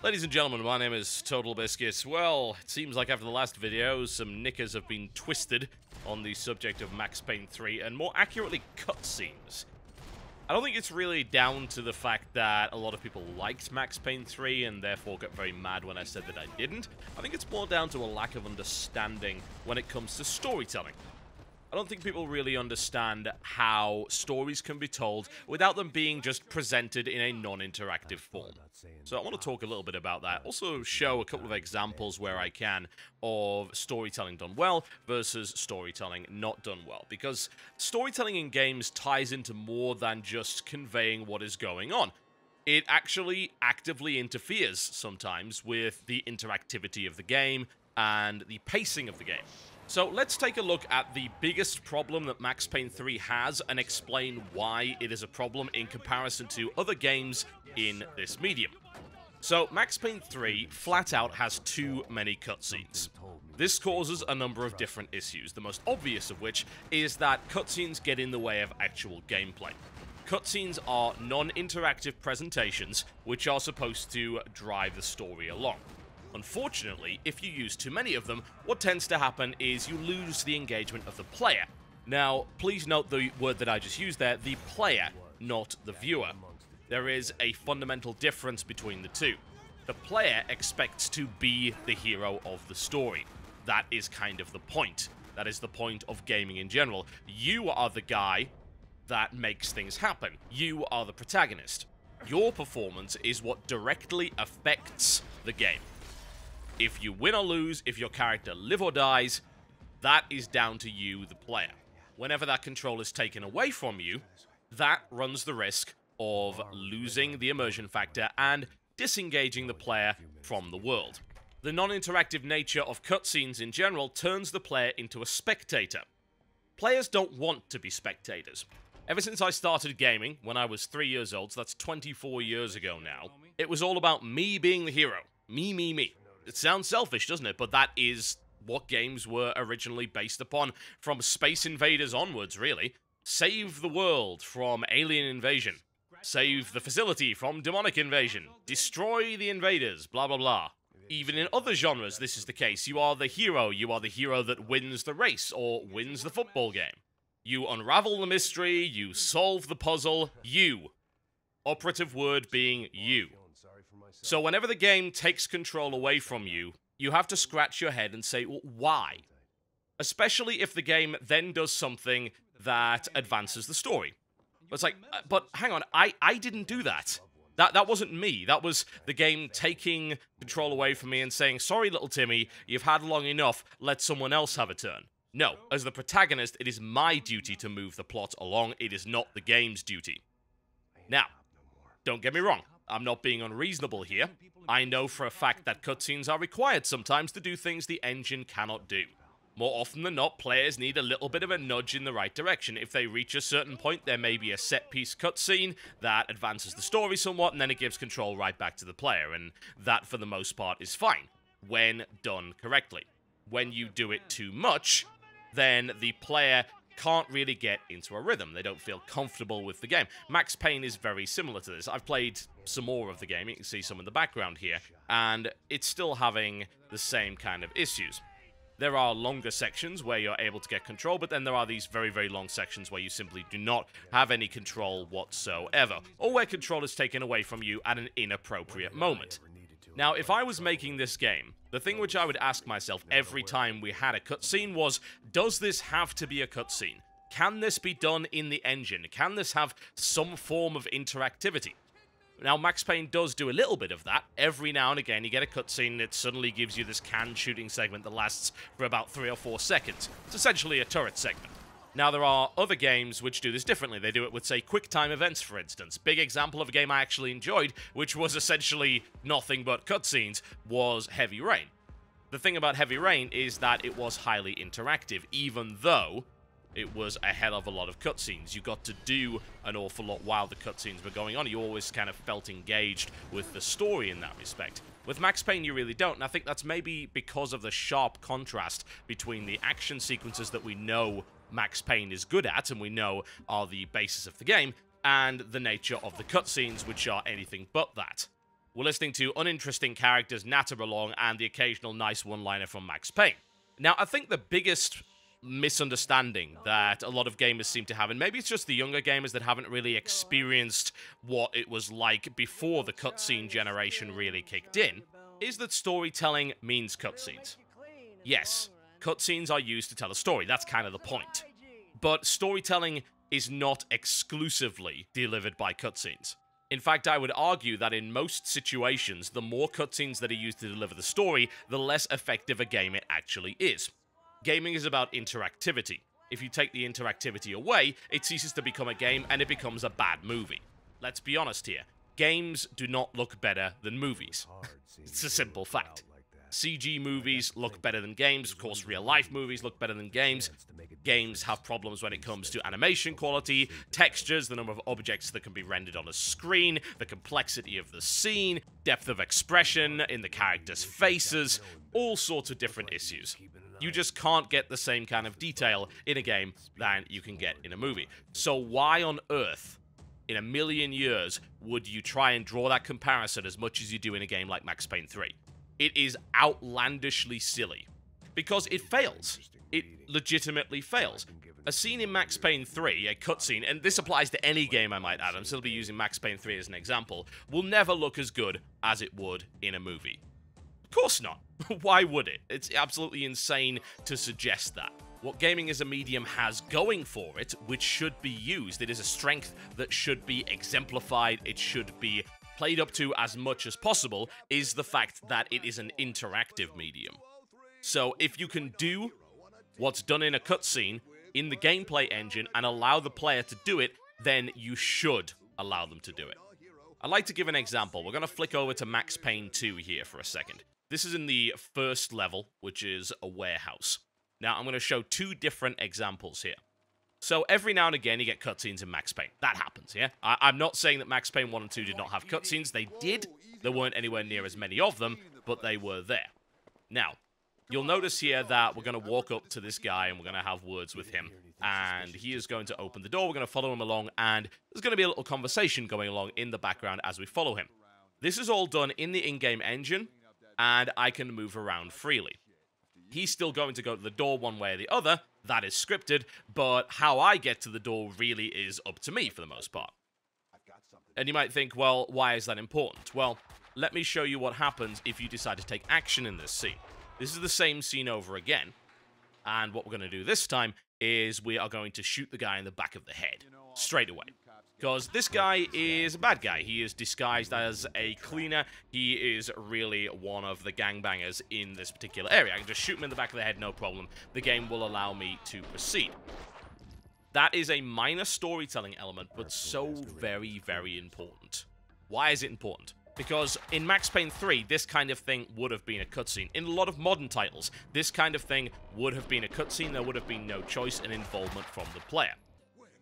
Ladies and gentlemen, my name is Totalbiscuit. Well, it seems like after the last video, some knickers have been twisted on the subject of Max Payne 3, and more accurately, cutscenes. I don't think it's really down to the fact that a lot of people liked Max Payne 3 and therefore got very mad when I said that I didn't. I think it's more down to a lack of understanding when it comes to storytelling. I don't think people really understand how stories can be told without them being just presented in a non-interactive form. So I want to talk a little bit about that. Also show a couple of examples where I can of storytelling done well versus storytelling not done well. Because storytelling in games ties into more than just conveying what is going on. It actually actively interferes sometimes with the interactivity of the game and the pacing of the game. So let's take a look at the biggest problem that Max Payne 3 has and explain why it is a problem in comparison to other games in this medium. So Max Payne 3 flat out has too many cutscenes. This causes a number of different issues, the most obvious of which is that cutscenes get in the way of actual gameplay. Cutscenes are non-interactive presentations which are supposed to drive the story along. Unfortunately, if you use too many of them, what tends to happen is you lose the engagement of the player. Now, please note the word that I just used there, the player, not the viewer. There is a fundamental difference between the two. The player expects to be the hero of the story. That is kind of the point. That is the point of gaming in general. You are the guy that makes things happen. You are the protagonist. Your performance is what directly affects the game. If you win or lose, if your character lives or dies, that is down to you, the player. Whenever that control is taken away from you, that runs the risk of losing the immersion factor and disengaging the player from the world. The non-interactive nature of cutscenes in general turns the player into a spectator. Players don't want to be spectators. Ever since I started gaming, when I was 3 years old, so that's 24 years ago now, it was all about me being the hero. Me. It sounds selfish, doesn't it? But that is what games were originally based upon, from Space Invaders onwards, really. Save the world from alien invasion. Save the facility from demonic invasion. Destroy the invaders, blah blah blah. Even in other genres, this is the case. You are the hero. You are the hero that wins the race, or wins the football game. You unravel the mystery, you solve the puzzle, you. Operative word being you. So whenever the game takes control away from you, you have to scratch your head and say, well, why? Especially if the game then does something that advances the story. It's like, but hang on, I didn't do that. That wasn't me. That was the game taking control away from me and saying, sorry, little Timmy, you've had long enough, let someone else have a turn. No, as the protagonist, it is my duty to move the plot along. It is not the game's duty. Now, don't get me wrong. I'm not being unreasonable here. I know for a fact that cutscenes are required sometimes to do things the engine cannot do. More often than not, players need a little bit of a nudge in the right direction. If they reach a certain point, there may be a set-piece cutscene that advances the story somewhat, and then it gives control right back to the player, and that, for the most part, is fine, when done correctly. When you do it too much, then the player can't really get into a rhythm. They don't feel comfortable with the game. Max Payne is very similar to this. I've played some more of the game. You can see some in the background here. And it's still having the same kind of issues. There are longer sections where you're able to get control, but then there are these very, very long sections where you simply do not have any control whatsoever, or where control is taken away from you at an inappropriate moment. Now, if I was making this game, the thing which I would ask myself every time we had a cutscene was, does this have to be a cutscene? Can this be done in the engine? Can this have some form of interactivity? Now, Max Payne does do a little bit of that. Every now and again, you get a cutscene that suddenly gives you this canned shooting segment that lasts for about 3 or 4 seconds. It's essentially a turret segment. Now, there are other games which do this differently. They do it with, say, quick-time events, for instance. Big example of a game I actually enjoyed, which was essentially nothing but cutscenes, was Heavy Rain. The thing about Heavy Rain is that it was highly interactive, even though it was a hell of a lot of cutscenes. You got to do an awful lot while the cutscenes were going on. You always kind of felt engaged with the story in that respect. With Max Payne, you really don't, and I think that's maybe because of the sharp contrast between the action sequences that we know Max Payne is good at, and we know are the basis of the game, and the nature of the cutscenes, which are anything but that. We're listening to uninteresting characters natter along and the occasional nice one-liner from Max Payne. Now, I think the biggest misunderstanding that a lot of gamers seem to have, and maybe it's just the younger gamers that haven't really experienced what it was like before the cutscene generation really kicked in, is that storytelling means cutscenes. Yes, cutscenes are used to tell a story, that's kind of the point. But storytelling is not exclusively delivered by cutscenes. In fact, I would argue that in most situations, the more cutscenes that are used to deliver the story, the less effective a game it actually is. Gaming is about interactivity. If you take the interactivity away, it ceases to become a game and it becomes a bad movie. Let's be honest here. Games do not look better than movies. It's a simple fact. CG movies look better than games. Of course, real-life movies look better than games. Games have problems when it comes to animation quality, textures, the number of objects that can be rendered on a screen, the complexity of the scene, depth of expression in the characters' faces, all sorts of different issues. You just can't get the same kind of detail in a game than you can get in a movie. So why on earth, in a million years, would you try and draw that comparison as much as you do in a game like Max Payne 3? It is outlandishly silly. Because it fails. It legitimately fails. A scene in Max Payne 3, a cutscene, and this applies to any game I might add, I'm still be using Max Payne 3 as an example, will never look as good as it would in a movie. Of course not. Why would it? It's absolutely insane to suggest that. What gaming as a medium has going for it, which should be used, it is a strength that should be exemplified, it should be played up to as much as possible, is the fact that it is an interactive medium. So if you can do what's done in a cutscene in the gameplay engine and allow the player to do it, then you should allow them to do it. I'd like to give an example. We're going to flick over to Max Payne 2 here for a second. This is in the first level, which is a warehouse. Now, I'm going to show two different examples here. So every now and again, you get cutscenes in Max Payne. That happens, yeah? I'm not saying that Max Payne 1 and 2 did not have cutscenes. They did. There weren't anywhere near as many of them, but they were there. Now, you'll notice here that we're going to walk up to this guy and we're going to have words with him. And he is going to open the door. We're going to follow him along, and there's going to be a little conversation going along in the background as we follow him. This is all done in the in-game engine, and I can move around freely. He's still going to go to the door one way or the other. That is scripted, but how I get to the door really is up to me for the most part. And you might think, well, why is that important? Well, let me show you what happens if you decide to take action in this scene. This is the same scene over again, and what we're going to do this time is we are going to shoot the guy in the back of the head, straight away. Because this guy is a bad guy. He is disguised as a cleaner. He is really one of the gangbangers in this particular area. I can just shoot him in the back of the head, no problem. The game will allow me to proceed. That is a minor storytelling element, but so very, very important. Why is it important? Because in Max Payne 3, this kind of thing would have been a cutscene. In a lot of modern titles, this kind of thing would have been a cutscene. There would have been no choice and involvement from the player.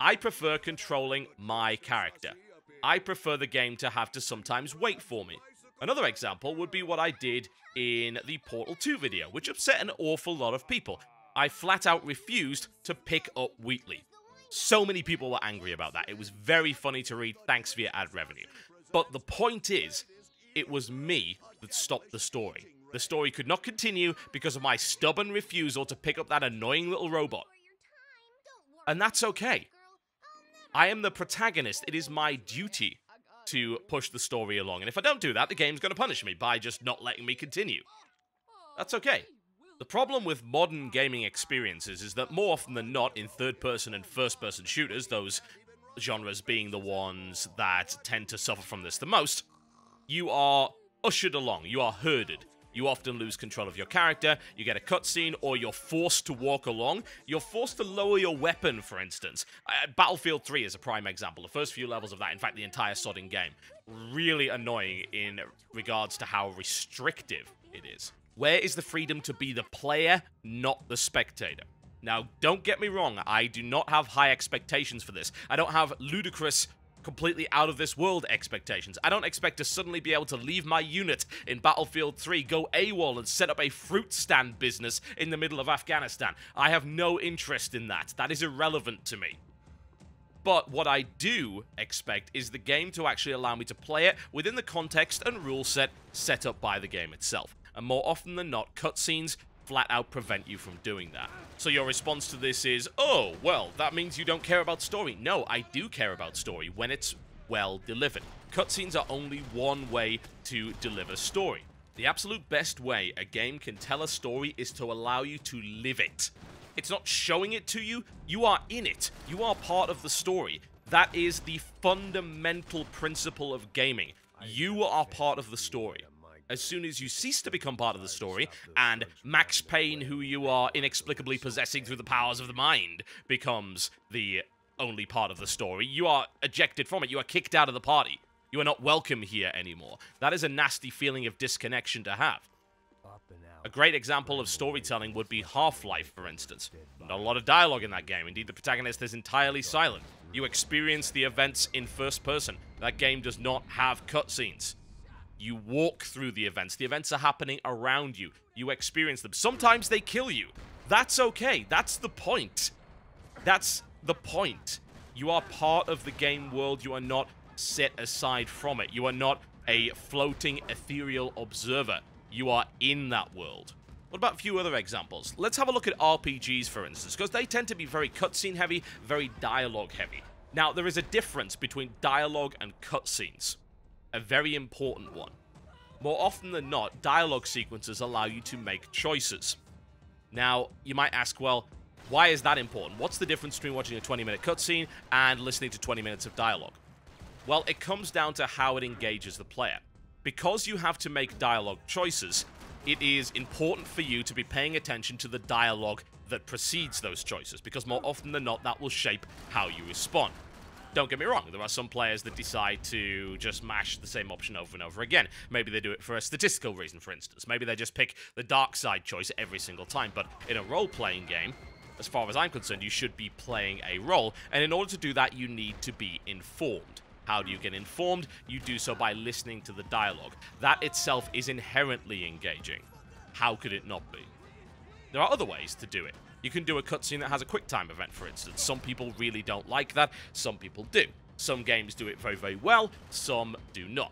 I prefer controlling my character. I prefer the game to have to sometimes wait for me. Another example would be what I did in the Portal 2 video, which upset an awful lot of people. I flat out refused to pick up Wheatley. So many people were angry about that. It was very funny to read, thanks for your ad revenue. But the point is, it was me that stopped the story. The story could not continue because of my stubborn refusal to pick up that annoying little robot. And that's okay. I am the protagonist. It is my duty to push the story along. And if I don't do that, the game's going to punish me by just not letting me continue. That's okay. The problem with modern gaming experiences is that more often than not, in third-person and first-person shooters, those genres being the ones that tend to suffer from this the most, you are ushered along. You are herded. You often lose control of your character, you get a cutscene, or you're forced to walk along. You're forced to lower your weapon, for instance. Battlefield 3 is a prime example. The first few levels of that, in fact, the entire sodding game. Really annoying in regards to how restrictive it is. Where is the freedom to be the player, not the spectator? Now, don't get me wrong, I do not have high expectations for this. I don't have ludicrous, completely out-of-this-world expectations. I don't expect to suddenly be able to leave my unit in Battlefield 3, go AWOL, and set up a fruit stand business in the middle of Afghanistan. I have no interest in that. That is irrelevant to me. But what I do expect is the game to actually allow me to play it within the context and rule set up by the game itself. And more often than not, cutscenes flat out prevent you from doing that. So your response to this is, oh, well, that means you don't care about story. No, I do care about story when it's well delivered. Cutscenes are only one way to deliver story. The absolute best way a game can tell a story is to allow you to live it. It's not showing it to you, you are in it. You are part of the story. That is the fundamental principle of gaming. You are part of the story. As soon as you cease to become part of the story, and Max Payne, who you are inexplicably possessing through the powers of the mind, becomes the only part of the story, you are ejected from it. You are kicked out of the party. You are not welcome here anymore. That is a nasty feeling of disconnection to have. A great example of storytelling would be Half-Life, for instance. Not a lot of dialogue in that game. Indeed, the protagonist is entirely silent. You experience the events in first person. That game does not have cutscenes. You walk through the events. The events are happening around you. You experience them. Sometimes they kill you. That's okay. That's the point. That's the point. You are part of the game world. You are not set aside from it. You are not a floating, ethereal observer. You are in that world. What about a few other examples? Let's have a look at RPGs, for instance, because they tend to be very cutscene heavy, very dialogue heavy. Now, there is a difference between dialogue and cutscenes. A very important one. More often than not, dialogue sequences allow you to make choices. Now, you might ask, well, why is that important? What's the difference between watching a 20-minute cutscene and listening to 20 minutes of dialogue? Well, it comes down to how it engages the player. Because you have to make dialogue choices, it is important for you to be paying attention to the dialogue that precedes those choices, because more often than not, that will shape how you respond. Don't get me wrong, there are some players that decide to just mash the same option over and over again. Maybe they do it for a statistical reason, for instance. Maybe they just pick the dark side choice every single time. But in a role-playing game, as far as I'm concerned, you should be playing a role, and in order to do that, you need to be informed. How do you get informed? You do so by listening to the dialogue. That itself is inherently engaging. How could it not be? There are other ways to do it. You can do a cutscene that has a QuickTime event, for instance. Some people really don't like that. Some people do. Some games do it very, very well. Some do not.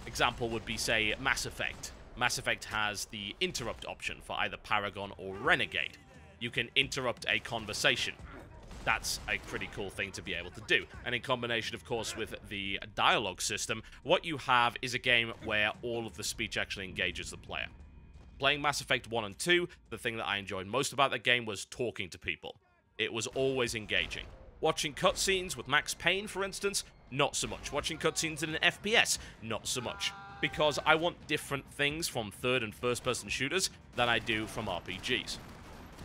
Example would be, say, Mass Effect. Mass Effect has the interrupt option for either Paragon or Renegade. You can interrupt a conversation. That's a pretty cool thing to be able to do. And in combination, of course, with the dialogue system, what you have is a game where all of the speech actually engages the player. Playing Mass Effect 1 and 2, the thing that I enjoyed most about that game was talking to people. It was always engaging. Watching cutscenes with Max Payne, for instance, not so much. Watching cutscenes in an FPS, not so much. Because I want different things from third and first person shooters than I do from RPGs.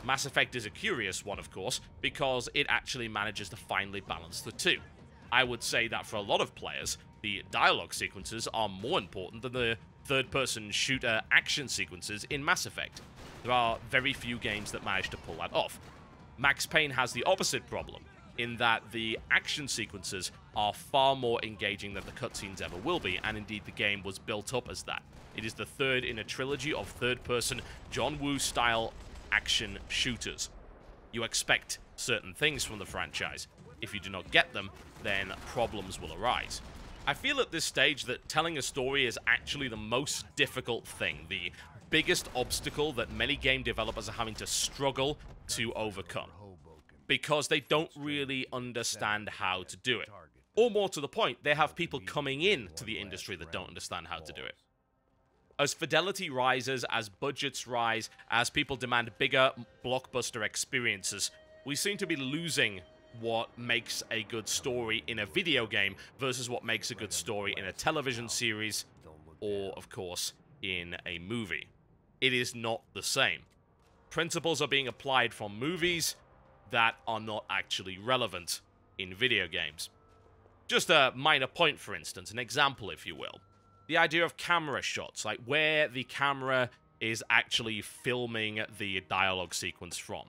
Mass Effect is a curious one, of course, because it actually manages to finely balance the two. I would say that for a lot of players, the dialogue sequences are more important than the third-person shooter action sequences in Mass Effect. There are very few games that manage to pull that off. Max Payne has the opposite problem, in that the action sequences are far more engaging than the cutscenes ever will be, and indeed the game was built up as that. It is the third in a trilogy of third-person John Woo-style action shooters. You expect certain things from the franchise. If you do not get them, then problems will arise. I feel at this stage that telling a story is actually the most difficult thing, the biggest obstacle that many game developers are having to struggle to overcome, because they don't really understand how to do it. Or more to the point, they have people coming in to the industry that don't understand how to do it. As fidelity rises, as budgets rise, as people demand bigger blockbuster experiences, we seem to be losing what makes a good story in a video game versus what makes a good story in a television series or, of course, in a movie. It is not the same. Principles are being applied from movies that are not actually relevant in video games. Just a minor point, for instance, an example, if you will. The idea of camera shots, like where the camera is actually filming the dialogue sequence from.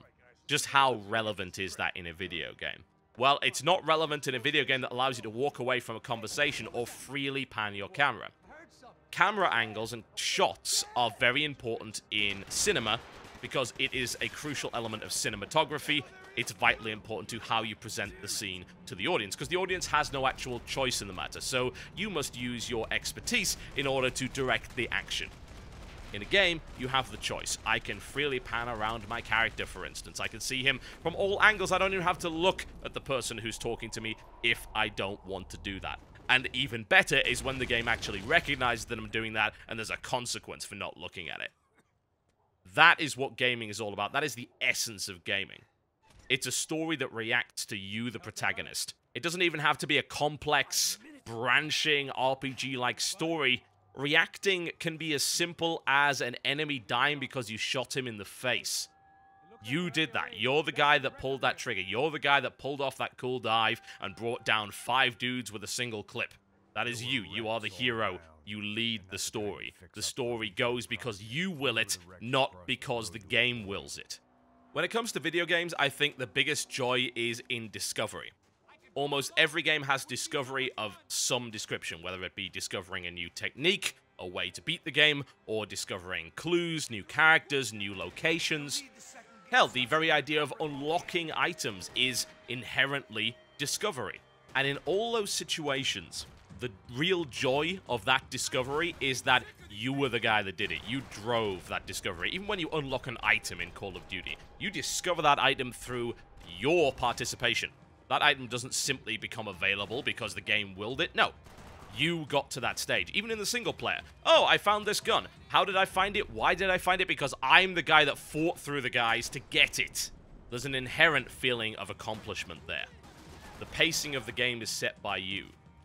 Just how relevant is that in a video game? Well, it's not relevant in a video game that allows you to walk away from a conversation or freely pan your camera. Camera angles and shots are very important in cinema because it is a crucial element of cinematography. it's vitally important to how you present the scene to the audience, because the audience has no actual choice in the matter, so you must use your expertise in order to direct the action. In a game, you have the choice. I can freely pan around my character, for instance. I can see him from all angles. I don't even have to look at the person who's talking to me if I don't want to do that. And even better is when the game actually recognizes that I'm doing that, and there's a consequence for not looking at it. That is what gaming is all about. That is the essence of gaming. It's a story that reacts to you, the protagonist. It doesn't even have to be a complex, branching, RPG-like story. Reacting can be as simple as an enemy dying because you shot him in the face. You did that. You're the guy that pulled that trigger. You're the guy that pulled off that cool dive and brought down 5 dudes with a single clip. That is you. You are the hero. You lead the story. The story goes because you will it, not because the game wills it. When it comes to video games, I think the biggest joy is in discovery. Almost every game has discovery of some description, whether it be discovering a new technique, a way to beat the game, or discovering clues, new characters, new locations. Hell, the very idea of unlocking items is inherently discovery. And in all those situations, the real joy of that discovery is that you were the guy that did it. You drove that discovery. Even when you unlock an item in Call of Duty, you discover that item through your participation. That item doesn't simply become available because the game willed it. No, you got to that stage. Even in the single player. Oh, I found this gun. How did I find it? Why did I find it? Because I'm the guy that fought through the guys to get it. There's an inherent feeling of accomplishment there. The pacing of the game is set by you.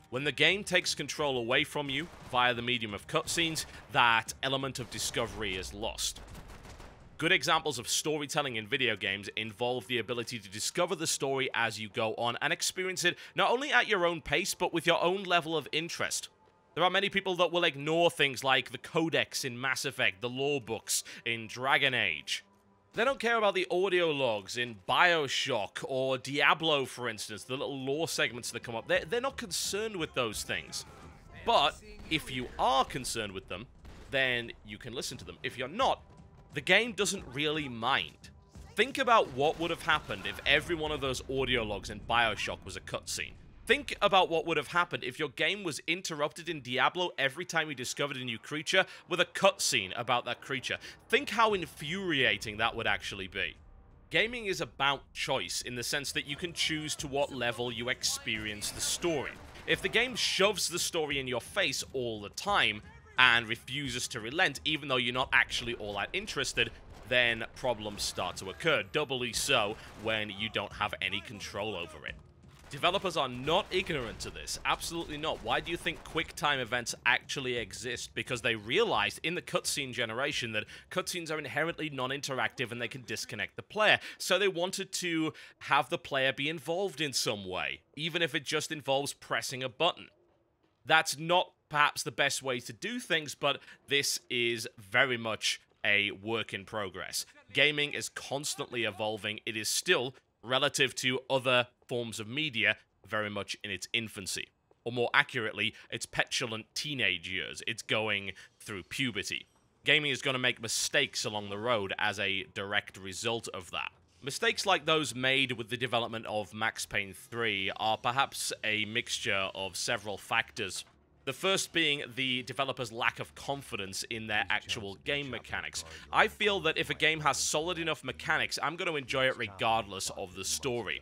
When the game takes control away from you via the medium of cutscenes, that element of discovery is lost. Good examples of storytelling in video games involve the ability to discover the story as you go on and experience it not only at your own pace, but with your own level of interest. There are many people that will ignore things like the codex in Mass Effect, the lore books in Dragon Age. They don't care about the audio logs in BioShock or Diablo, for instance, the little lore segments that come up. They're not concerned with those things. But if you are concerned with them, then you can listen to them. If you're not, the game doesn't really mind. Think about what would have happened if every one of those audio logs in BioShock was a cutscene. Think about what would have happened if your game was interrupted in Diablo every time you discovered a new creature with a cutscene about that creature. Think how infuriating that would actually be. Gaming is about choice in the sense that you can choose to what level you experience the story. If the game shoves the story in your face all the time and refuses to relent even though you're not actually all that interested, then problems start to occur. Doubly so when you don't have any control over it. Developers are not ignorant to this. Absolutely not. Why do you think QuickTime events actually exist? Because they realized in the cutscene generation that cutscenes are inherently non-interactive and they can disconnect the player. So they wanted to have the player be involved in some way, even if it just involves pressing a button. That's not perhaps the best way to do things, but this is very much a work in progress. Gaming is constantly evolving. It is still, relative to other forms of media, very much in its infancy. Or more accurately, its petulant teenage years. It's going through puberty. Gaming is going to make mistakes along the road as a direct result of that. Mistakes like those made with the development of Max Payne 3 are perhaps a mixture of several factors. The first being the developer's lack of confidence in their actual game mechanics. I feel that if a game has solid enough mechanics, I'm going to enjoy it regardless of the story.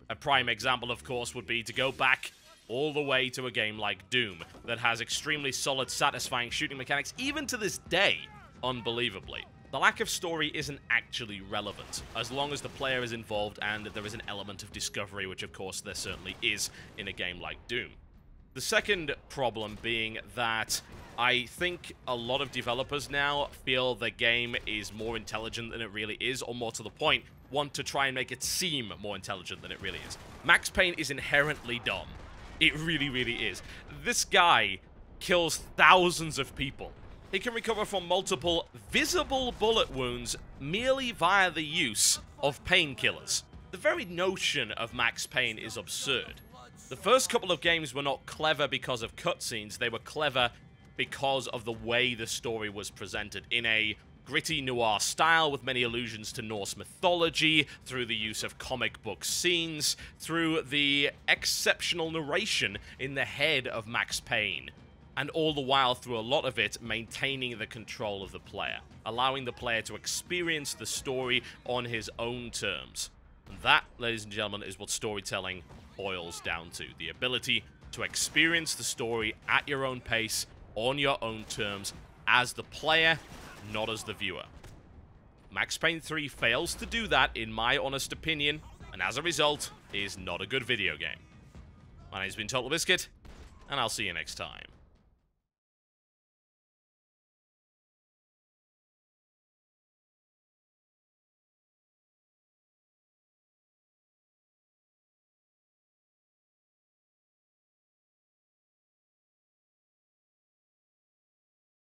A prime example, of course, would be to go back all the way to a game like Doom that has extremely solid, satisfying shooting mechanics, even to this day, unbelievably. The lack of story isn't actually relevant, as long as the player is involved and there is an element of discovery, which of course there certainly is in a game like Doom. The second problem being that I think a lot of developers now feel the game is more intelligent than it really is, or more to the point, want to try and make it seem more intelligent than it really is. Max Payne is inherently dumb. It really, really is. This guy kills thousands of people. He can recover from multiple visible bullet wounds merely via the use of painkillers. The very notion of Max Payne is absurd. The first couple of games were not clever because of cutscenes, they were clever because of the way the story was presented in a gritty noir style with many allusions to Norse mythology, through the use of comic book scenes, through the exceptional narration in the head of Max Payne, and all the while through a lot of it maintaining the control of the player, allowing the player to experience the story on his own terms. And that, ladies and gentlemen, is what storytelling boils down to. The ability to experience the story at your own pace, on your own terms, as the player, not as the viewer. Max Payne 3 fails to do that, in my honest opinion, and as a result, is not a good video game. My name's been Totalbiscuit, and I'll see you next time.